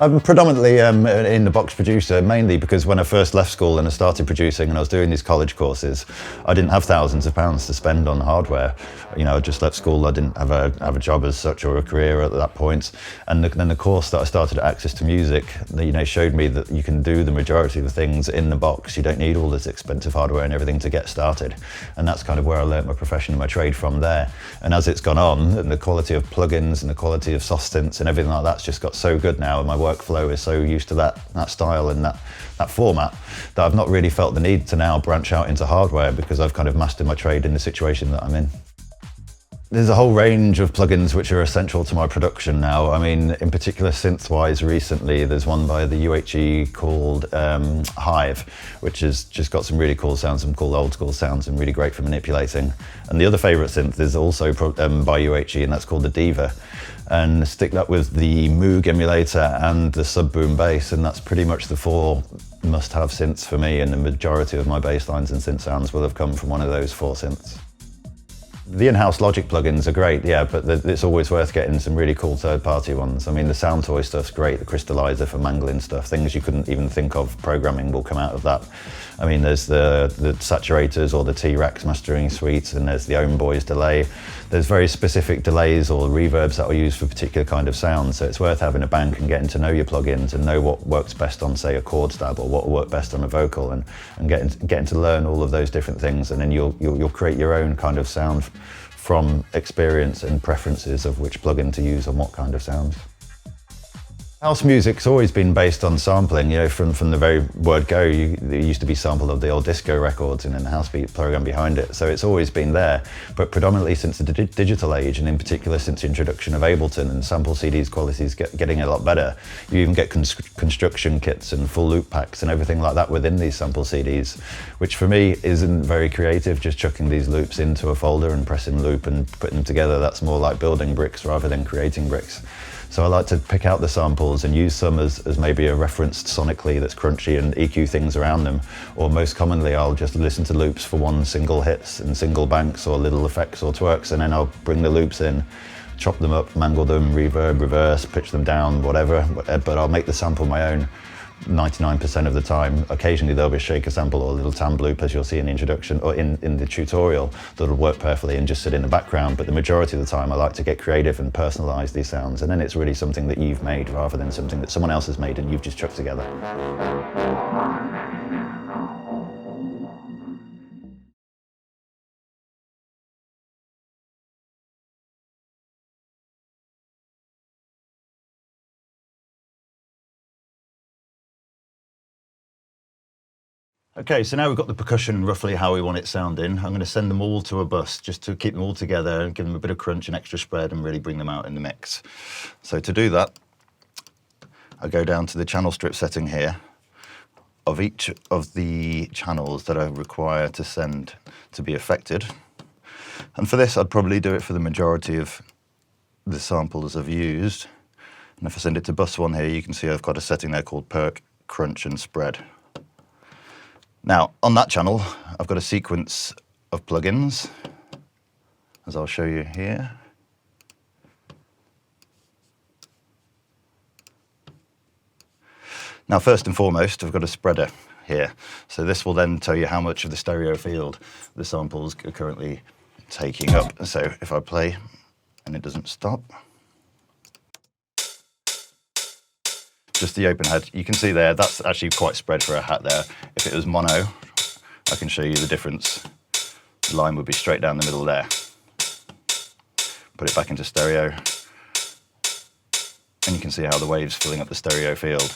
I'm predominantly in the box producer, mainly because when I first left school and I started producing and I was doing these college courses, I didn't have thousands of pounds to spend on hardware. You know, I just left school, I didn't have a job as such or a career at that point. And then the course that I started at Access to Music, you know, showed me that you can do the majority of the things in the box. You don't need all this expensive hardware and everything to get started. And that's kind of where I learnt my profession and my trade from there. And as it's gone on, and the quality of plugins and the quality of soft synths and everything like that's just got so good now, and my workflow is so used to that style and that format, that I've not really felt the need to now branch out into hardware, because I've kind of mastered my trade in the situation that I'm in. There's a whole range of plugins which are essential to my production now. I mean, in particular, synth-wise, recently, there's one by the UHE called Hive, which has just got some really cool sounds, some cool old school sounds, and really great for manipulating. And the other favourite synth is also by UHE, and that's called the Diva. And stick that with the Moog emulator and the sub-boom bass, and that's pretty much the four must-have synths for me, and the majority of my bass lines and synth sounds will have come from one of those four synths. The in-house Logic plugins are great, yeah, but it's always worth getting some really cool third-party ones. I mean, the Sound Toy stuff's great, the crystallizer for mangling stuff, things you couldn't even think of programming will come out of that. I mean, there's the saturators or the T-Rex mastering suite, and there's the Homeboys delay. There's very specific delays or reverbs that are used for particular kind of sounds, so it's worth having a bank and getting to know your plugins and know what works best on, say, a chord stab, or what will work best on a vocal, and getting to learn all of those different things, and then you'll create your own kind of sound from experience and preferences of which plugin to use on what kind of sounds. House music's always been based on sampling, you know, from the very word go. There used to be sample of the old disco records and then the house beat program behind it, so it's always been there. But predominantly since the digital age, and in particular since the introduction of Ableton and sample CDs quality's getting a lot better, you even get construction kits and full loop packs and everything like that within these sample CDs, which for me isn't very creative, just chucking these loops into a folder and pressing loop and putting them together. That's more like building bricks rather than creating bricks. So I like to pick out the samples and use some as maybe a referenced sonically that's crunchy and EQ things around them. Or most commonly, I'll just listen to loops for one single hits and single banks or little effects or twerks, and then I'll bring the loops in, chop them up, mangle them, reverb, reverse, pitch them down, whatever, but I'll make the sample my own 99% of the time. Occasionally there'll be a shaker sample or a little tam loop, as you'll see in the introduction or in the tutorial, that'll work perfectly and just sit in the background, but the majority of the time I like to get creative and personalize these sounds, and then it's really something that you've made rather than something that someone else has made and you've just chucked together. Okay, so now we've got the percussion roughly how we want it sounding. I'm going to send them all to a bus just to keep them all together and give them a bit of crunch and extra spread and really bring them out in the mix. So to do that, I go down to the channel strip setting here of each of the channels that I require to send to be affected. And for this, I'd probably do it for the majority of the samples I've used. And if I send it to bus 1 here, you can see I've got a setting there called perk, crunch and spread. Now, on that channel, I've got a sequence of plugins, as I'll show you here. Now, first and foremost, I've got a spreader here. So this will then tell you how much of the stereo field the samples are currently taking up. So if I play and it doesn't stop, just the open head, you can see there, that's actually quite spread for a hat there. If it was mono, I can show you the difference. The line would be straight down the middle there. Put it back into stereo, and you can see how the wave's filling up the stereo field.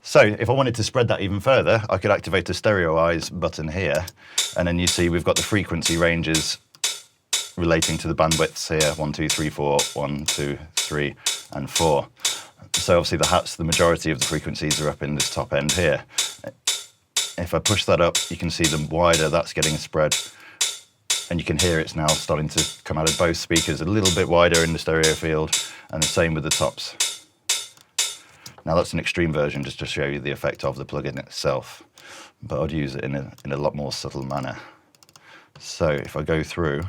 So if I wanted to spread that even further, I could activate the stereo eyes button here, and then you see we've got the frequency ranges relating to the bandwidths here, 1, 2, 3, 4, 1, 2, 3, and 4. So obviously the majority of the frequencies are up in this top end here. If I push that up, you can see the wider that's getting spread, and you can hear it's now starting to come out of both speakers a little bit wider in the stereo field, and the same with the tops. Now that's an extreme version just to show you the effect of the plugin itself, but I'd use it in a lot more subtle manner. So if I go through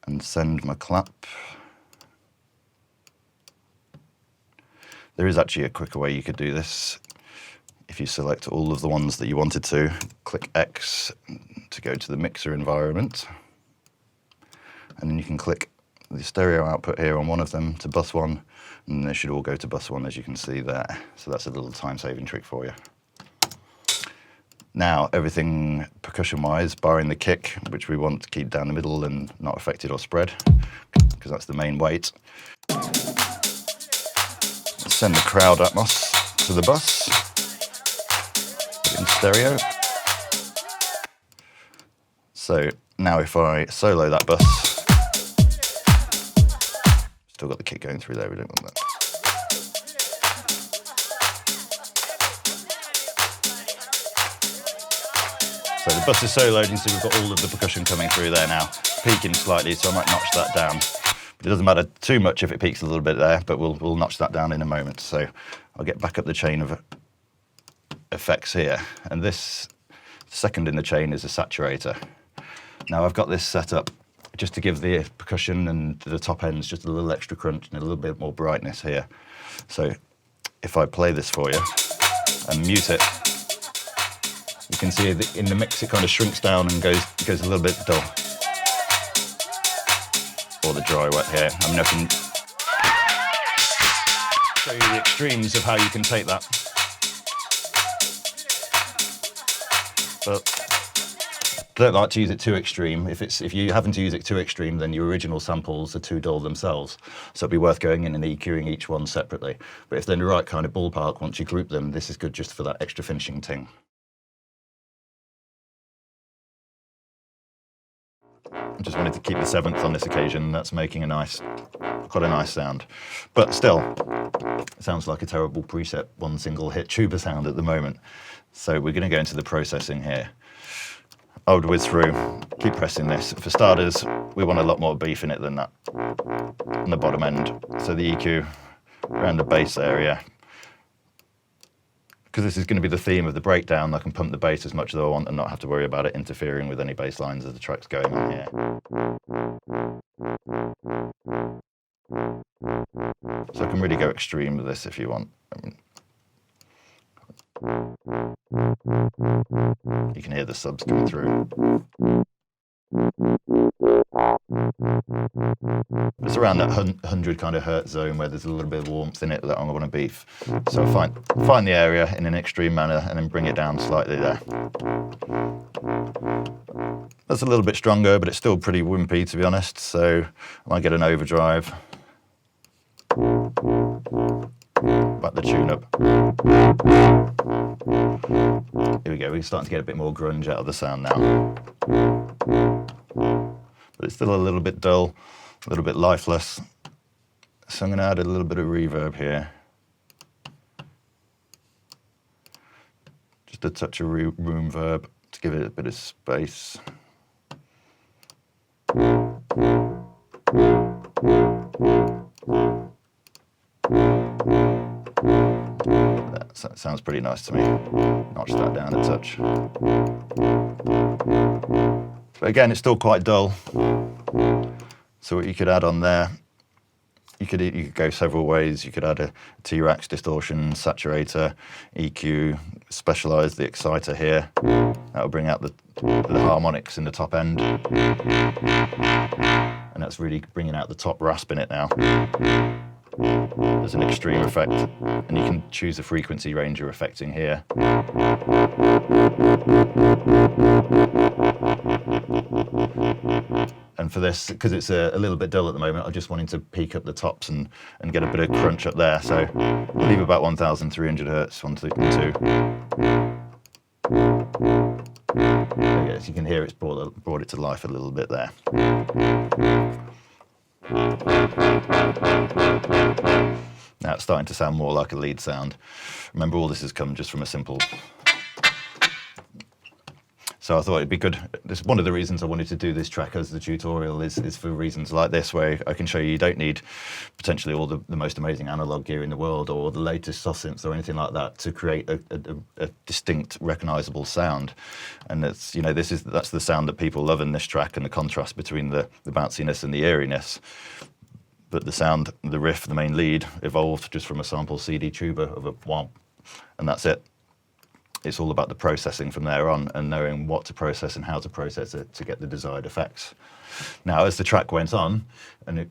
and send my clap, there is actually a quicker way you could do this. If you select all of the ones that you wanted to, click X to go to the mixer environment, and then you can click the stereo output here on one of them to bus 1, and they should all go to bus 1, as you can see there. So that's a little time-saving trick for you. Now, everything percussion-wise, barring the kick, which we want to keep down the middle and not affected or spread, because that's the main weight. Send the crowd atmos to the bus, put it in stereo. So now if I solo that bus, still got the kick going through there, we don't want that. So the bus is soloed, and so we've got all of the percussion coming through there now, peaking slightly, so I might notch that down. But it doesn't matter too much if it peaks a little bit there, but we'll notch that down in a moment. So I'll get back up the chain of effects here, and this second in the chain is a saturator. Now I've got this set up just to give the percussion and the top ends just a little extra crunch and a little bit more brightness here. So if I play this for you and mute it, you can see that in the mix it kind of shrinks down and goes a little bit dull. Or the dry wet here. I mean, I can show you the extremes of how you can take that. But I don't like to use it too extreme. If you happen to use it too extreme, then your original samples are too dull themselves. So it'd be worth going in and EQing each one separately. But if they're in the right kind of ballpark, once you group them, this is good just for that extra finishing ting. I just wanted to keep the 7th on this occasion. That's making quite a nice sound. But still, it sounds like a terrible preset, one single hit tuba sound at the moment. So we're going to go into the processing here. I would whiz through, keep pressing this. For starters, we want a lot more beef in it than that on the bottom end. So the EQ around the bass area. Because this is going to be the theme of the breakdown, I can pump the bass as much as I want and not have to worry about it interfering with any bass lines as the track's going on here. So I can really go extreme with this if you want. You can hear the subs coming through. It's around that 100 kind of hertz zone where there's a little bit of warmth in it that I want to beef. So find the area in an extreme manner and then bring it down slightly there. That's a little bit stronger, but it's still pretty wimpy to be honest. So I might get an overdrive. Back the tune up. Here we go, we're starting to get a bit more grunge out of the sound now. But it's still a little bit dull, a little bit lifeless. So I'm going to add a little bit of reverb here. Just a touch of room verb to give it a bit of space. That sounds pretty nice to me. Notch that down a touch. But again, it's still quite dull. So what you could add on there, you could go several ways. You could add a T-Rax distortion, saturator, EQ, specialize the exciter here. That'll bring out the harmonics in the top end. And that's really bringing out the top rasp in it now. There's an extreme effect, and you can choose the frequency range you're affecting here. And for this, because it's a little bit dull at the moment, I just wanted to peak up the tops and get a bit of crunch up there. So we'll leave about 1,300 hertz, 1, 2, 2. As you can hear, it's brought it to life a little bit there. Now it's starting to sound more like a lead sound. Remember, all this has come just from a simple. So I thought it'd be good. This one of the reasons I wanted to do this track as the tutorial is for reasons like this, where I can show you don't need potentially all the most amazing analog gear in the world or the latest soft synths or anything like that to create a distinct, recognizable sound. And it's, you know, that's the sound that people love in this track, and the contrast between the bounciness and the eeriness. But the sound, the riff, the main lead, evolved just from a sample CD tuba of a womp, and that's it. It's all about the processing from there on and knowing what to process and how to process it to get the desired effects. Now, as the track went on and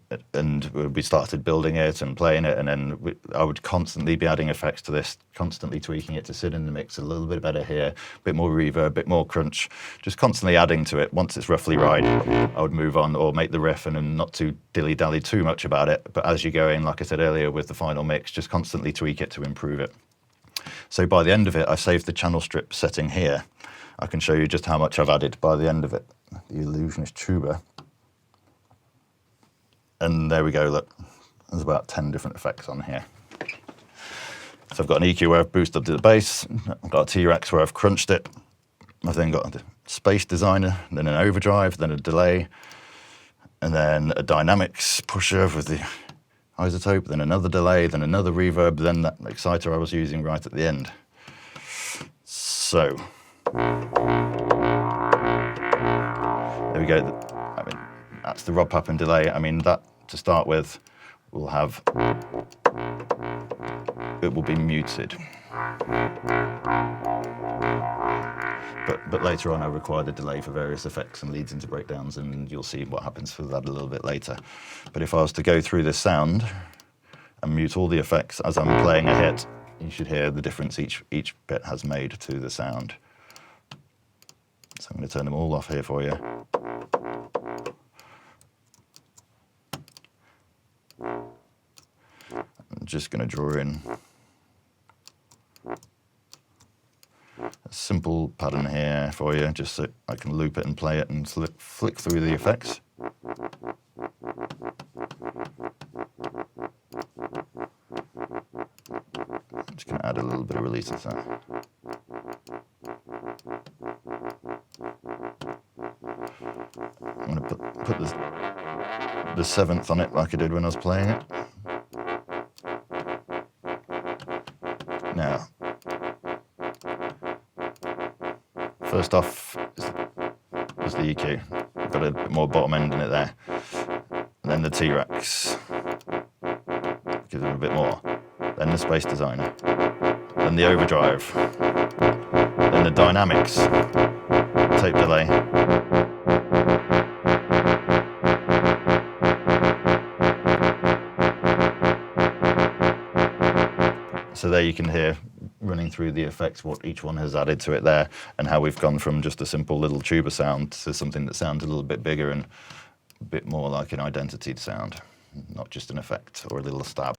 we started building it and playing it, and then I would constantly be adding effects to this, constantly tweaking it to sit in the mix a little bit better here, a bit more reverb, a bit more crunch, just constantly adding to it. Once it's roughly right, I would move on or make the riff and not too dilly-dally too much about it. But as you go in, like I said earlier, with the final mix, just constantly tweak it to improve it. So by the end of it, I saved the channel strip setting here. I can show you just how much I've added by the end of it. The Illusionist tuba. And there we go, look. There's about 10 different effects on here. So I've got an EQ where I've boosted up to the bass. I've got a T-Rex where I've crunched it. I've then got a space designer, then an overdrive, then a delay, and then a dynamics pusher with the isotope, then another delay, then another reverb, then that exciter I was using right at the end. So, there we go. I mean, that's the Rob Pappen delay. I mean, that to start with will have, it will be muted. But later on I require the delay for various effects and leads into breakdowns, and you'll see what happens for that a little bit later. But if I was to go through this sound and mute all the effects as I'm playing a hit, you should hear the difference each bit has made to the sound. So I'm going to turn them all off here for you. I'm just going to draw in a simple pattern here for you, just so I can loop it and play it and flick through the effects. I'm just going to add a little bit of release to that. I'm going to put the seventh on it like I did when I was playing it. Now, first off is the EQ. I've got a bit more bottom end in it there. And then the T-Rex. Gives them a bit more. Then the space designer. Then the overdrive. Then the dynamics. Tape delay. So there you can hear, running through the effects, what each one has added to it there, and how we've gone from just a simple little tuba sound to something that sounds a little bit bigger and a bit more like an identity sound, not just an effect or a little stab.